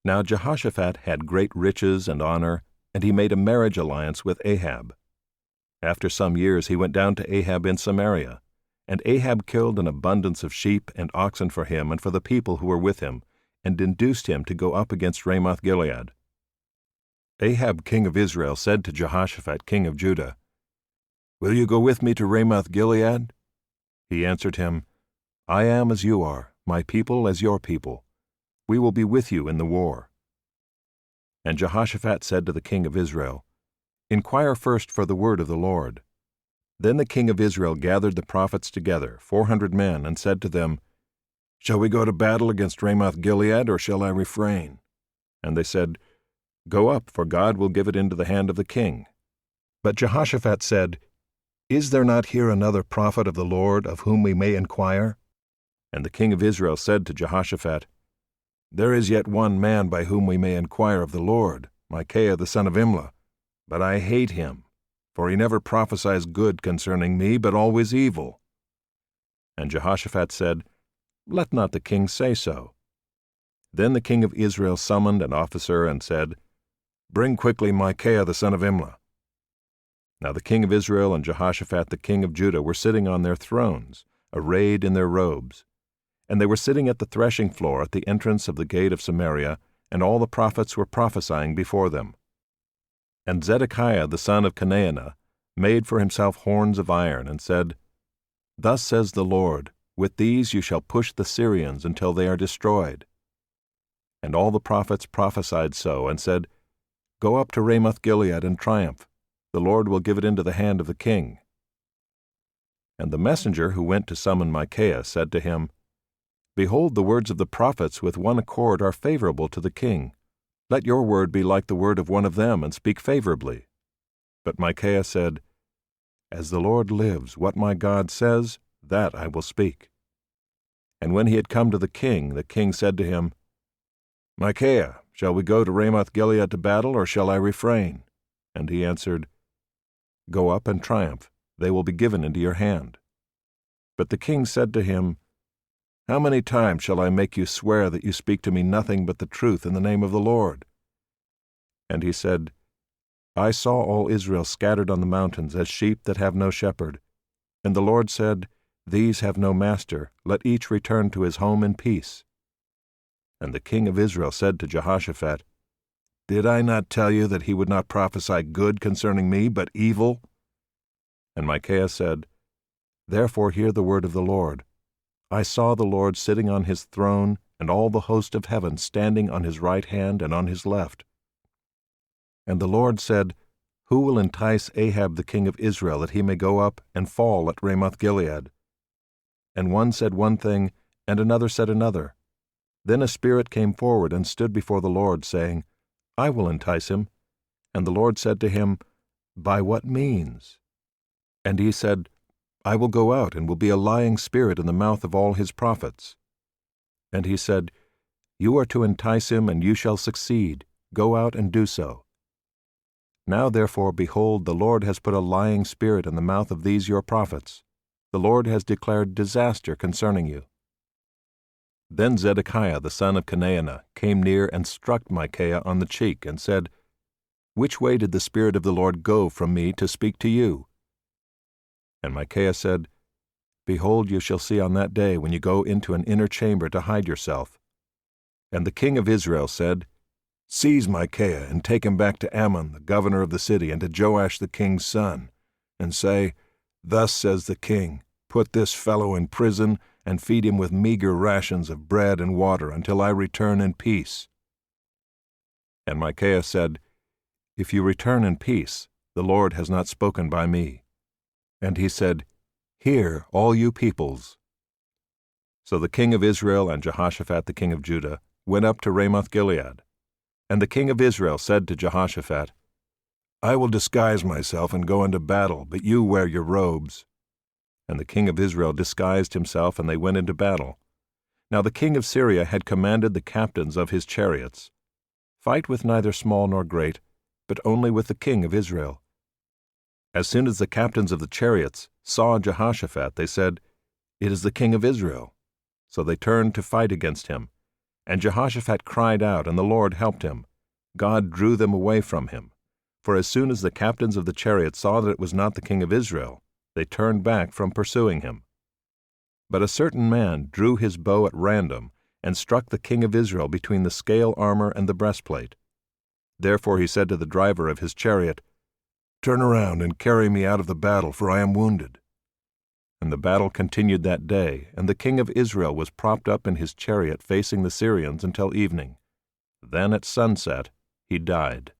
Now Jehoshaphat had great riches and honor, and he made a marriage alliance with Ahab. After some years he went down to Ahab in Samaria, and Ahab killed an abundance of sheep and oxen for him and for the people who were with him, and induced him to go up against Ramoth-Gilead. Ahab king of Israel said to Jehoshaphat king of Judah, "Will you go with me to Ramoth-Gilead?" He answered him, "I am as you are, my people as your people. We will be with you in the war." And Jehoshaphat said to the king of Israel, "Inquire first for the word of the Lord." Then the king of Israel gathered the prophets together, 400 men, and said to them, "Shall we go to battle against Ramoth-Gilead, or shall I refrain?" And they said, "Go up, for God will give it into the hand of the king." But Jehoshaphat said, "Is there not here another prophet of the Lord, of whom we may inquire?" And the king of Israel said to Jehoshaphat, "There is yet one man by whom we may inquire of the Lord, Micaiah the son of Imlah, but I hate him, for he never prophesies good concerning me, but always evil." And Jehoshaphat said, "Let not the king say so." Then the king of Israel summoned an officer and said, "Bring quickly Micaiah the son of Imlah." Now the king of Israel and Jehoshaphat the king of Judah were sitting on their thrones, arrayed in their robes. And they were sitting at the threshing floor at the entrance of the gate of Samaria, and all the prophets were prophesying before them. And Zedekiah the son of Chenaanah made for himself horns of iron, and said, "Thus says the Lord, with these you shall push the Syrians until they are destroyed." And all the prophets prophesied so, and said, "Go up to Ramoth-Gilead and triumph. The Lord will give it into the hand of the king." And the messenger who went to summon Micaiah said to him, "Behold, the words of the prophets with one accord are favorable to the king. Let your word be like the word of one of them, and speak favorably." But Micaiah said, "As the Lord lives, what my God says, that I will speak." And when he had come to the king said to him, "Micaiah, shall we go to Ramoth-Gilead to battle, or shall I refrain?" And he answered, "Go up and triumph. They will be given into your hand." But the king said to him, "How many times shall I make you swear that you speak to me nothing but the truth in the name of the Lord?" And he said, "I saw all Israel scattered on the mountains as sheep that have no shepherd. And the Lord said, These have no master, let each return to his home in peace." And the king of Israel said to Jehoshaphat, "Did I not tell you that he would not prophesy good concerning me, but evil?" And Micaiah said, "Therefore hear the word of the Lord. I saw the Lord sitting on his throne, and all the host of heaven standing on his right hand and on his left. And the Lord said, Who will entice Ahab the king of Israel, that he may go up and fall at Ramoth-Gilead? And one said one thing, and another said another. Then a spirit came forward and stood before the Lord, saying, I will entice him. And the Lord said to him, By what means? And he said, I will go out and will be a lying spirit in the mouth of all his prophets. And he said, You are to entice him, and you shall succeed. Go out and do so. Now therefore, behold, the Lord has put a lying spirit in the mouth of these your prophets. The Lord has declared disaster concerning you. Then Zedekiah the son of Chenaanah came near and struck Micaiah on the cheek, and said, Which way did the Spirit of the Lord go from me to speak to you? And Micaiah said, Behold, you shall see on that day when you go into an inner chamber to hide yourself. And the king of Israel said, Seize Micaiah, and take him back to Ammon, the governor of the city, and to Joash the king's son, and say, Thus says the king, Put this fellow in prison, and feed him with meager rations of bread and water until I return in peace. And Micaiah said, If you return in peace, the Lord has not spoken by me. And he said, Hear, all you peoples. So the king of Israel and Jehoshaphat the king of Judah went up to Ramoth-Gilead. And the king of Israel said to Jehoshaphat, I will disguise myself and go into battle, but you wear your robes. And the king of Israel disguised himself, and they went into battle. Now the king of Syria had commanded the captains of his chariots, Fight with neither small nor great, but only with the king of Israel. As soon as the captains of the chariots saw Jehoshaphat, they said, It is the king of Israel. So they turned to fight against him. And Jehoshaphat cried out, and the Lord helped him. God drew them away from him. For as soon as the captains of the chariot saw that it was not the king of Israel, they turned back from pursuing him. But a certain man drew his bow at random, and struck the king of Israel between the scale armor and the breastplate. Therefore he said to the driver of his chariot, "Turn around and carry me out of the battle, for I am wounded." And the battle continued that day, and the king of Israel was propped up in his chariot facing the Syrians until evening. Then at sunset he died.